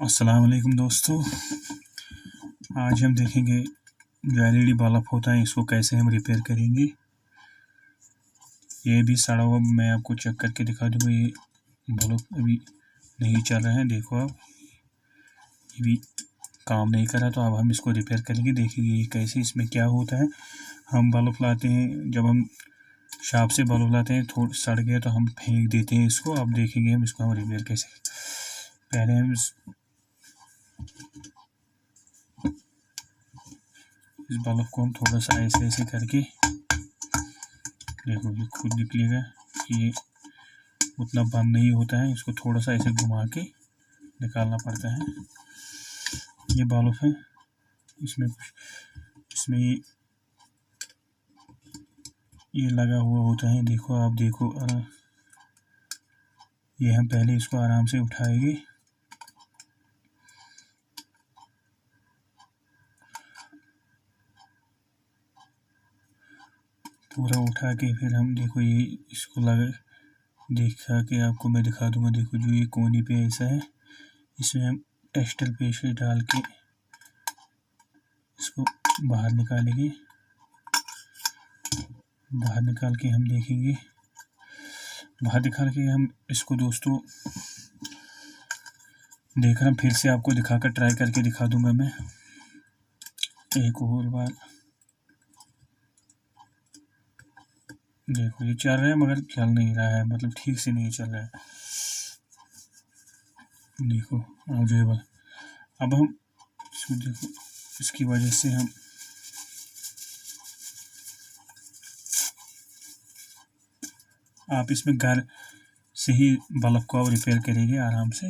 अस्सलाम वालेकुम दोस्तों, आज हम देखेंगे जो एलईडी बल्ब होता है इसको कैसे हम रिपेयर करेंगे। ये भी सड़ा हुआ मैं आपको चेक करके दिखा दूँगा। ये बल्ब अभी नहीं चल रहा है, देखो आप, ये भी काम नहीं कर रहा। तो अब हम इसको रिपेयर करेंगे, देखेंगे ये कैसे, इसमें क्या होता है। हम बल्ब लाते हैं, जब हम शॉप से बल्ब लाते हैं, थोड़ा सड़ गया तो हम फेंक देते हैं इसको। अब देखेंगे हम इसको रिपेयर कैसे। पहले हम इस बल्ब को हम थोड़ा सा ऐसे ऐसे करके, देखो ये खुद निकलेगा। ये उतना बंद नहीं होता है, इसको थोड़ा सा ऐसे घुमा के निकालना पड़ता है। ये बल्ब है, इसमें ये लगा हुआ होता है, देखो आप, देखो ये हम पहले इसको आराम से उठाएंगे। पूरा उठा के फिर हम, देखो ये इसको दिखा के आपको मैं दिखा दूंगा। देखो जो ये कोने पे ऐसा है, इसमें हम टेक्सटाइल पेस्ट डाल के इसको बाहर निकालेंगे। बाहर निकाल के हम देखेंगे, बाहर निकाल के हम इसको दोस्तों देख रहा हूँ, फिर से आपको दिखाकर ट्राई करके दिखा दूंगा मैं एक और बार। देखो ये चल रहा है मगर चल नहीं रहा है, मतलब ठीक से नहीं चल रहा है। देखो अब जो है, अब हम इसको देखो, इसकी वजह से हम आप इसमें घर से ही बल्ब को आप रिपेयर करेंगे आराम से,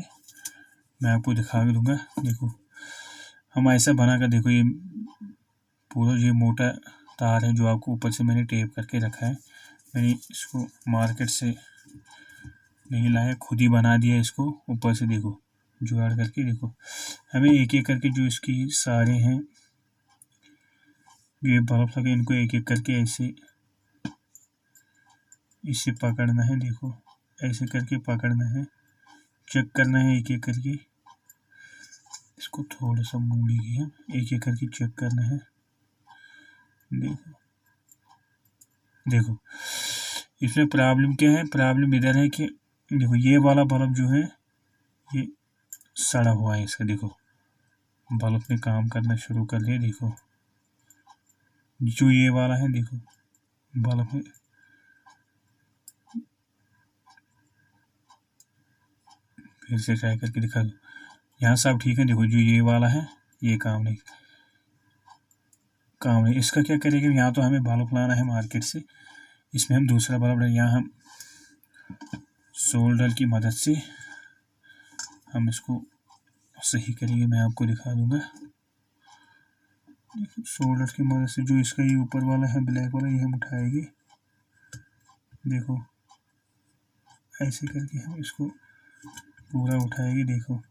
मैं आपको दिखा दूंगा। देखो हम ऐसा बना कर, देखो ये पूरा ये मोटा तार है जो आपको ऊपर से मैंने टेप करके रखा है। मैंने इसको मार्केट से नहीं लाया, खुद ही बना दिया इसको ऊपर से। देखो जुगाड़ करके, देखो हमें एक एक करके जो इसकी सारे हैं ये बल्ब लगे, इनको एक एक करके ऐसे इसे पकड़ना है। देखो ऐसे करके पकड़ना है, चेक करना है एक एक करके। इसको थोड़ा सा मोड़िए, एक एक करके चेक करना है। देखो इसमें प्रॉब्लम क्या है, प्रॉब्लम इधर है कि देखो ये वाला बल्ब जो है ये सड़ा हुआ है इसका। देखो बल्ब में काम करना शुरू कर दिया। देखो जो ये वाला है, देखो बल्ब में फिर से ट्राई करके दिखा दो। यहाँ सब ठीक है। देखो जो ये वाला है ये काम नहीं, इसका क्या करेंगे, यहाँ तो हमें बल्ब लाना है मार्केट से, इसमें हम दूसरा बल्ब, यहाँ हम सोल्डर की मदद से हम इसको सही करेंगे, मैं आपको दिखा दूंगा। सोल्डर की मदद से जो इसका ये ऊपर वाला है ब्लैक वाला, ये हम उठाएंगे। देखो ऐसे करके हम इसको पूरा उठाएंगे। देखो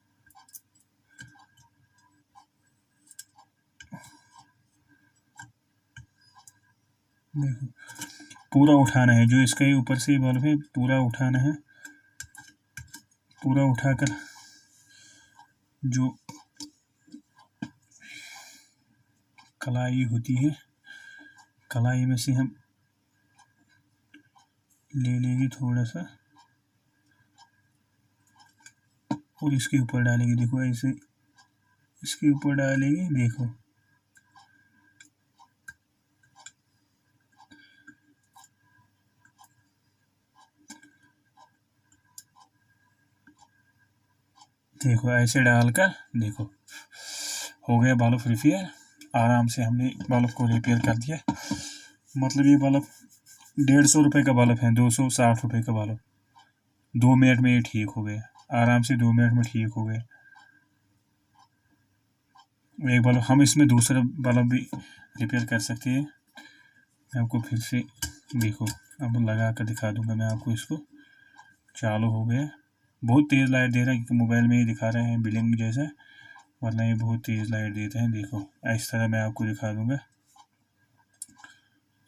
देखो पूरा उठाना है, जो इसका ये ऊपर से बल्ब है पूरा उठाना है। पूरा उठाकर जो कलाई होती है, कलाई में से हम ले लेंगे थोड़ा सा और इसके ऊपर डालेंगे। देखो ऐसे इसके ऊपर डालेंगे। देखो ऐसे डालकर, देखो हो गया बल्ब रिपेयर। आराम से हमने बल्ब को रिपेयर कर दिया। मतलब ये बल्ब 150 रुपये का बल्ब है, 260 रुपये का बल्ब, 2 मिनट में ये ठीक हो गया। आराम से 2 मिनट में ठीक हो गया एक बल्ब। हम इसमें दूसरा बल्ब भी रिपेयर कर सकते हैं। मैं आपको फिर से, देखो अब लगा कर दिखा दूंगा मैं आपको। इसको चालू हो गया, बहुत तेज़ लाइट दे रहा है क्योंकि मोबाइल में ही दिखा रहे हैं बिलिंग जैसा, वरना ये बहुत तेज़ लाइट देते हैं। देखो इस तरह मैं आपको दिखा दूंगा,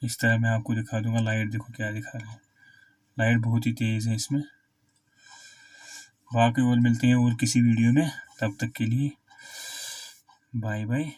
इस तरह मैं आपको दिखा दूंगा। लाइट देखो क्या दिखा रहा है, लाइट बहुत ही तेज़ है इसमें। बाकी और मिलते हैं और किसी वीडियो में। तब तक के लिए बाय बाय।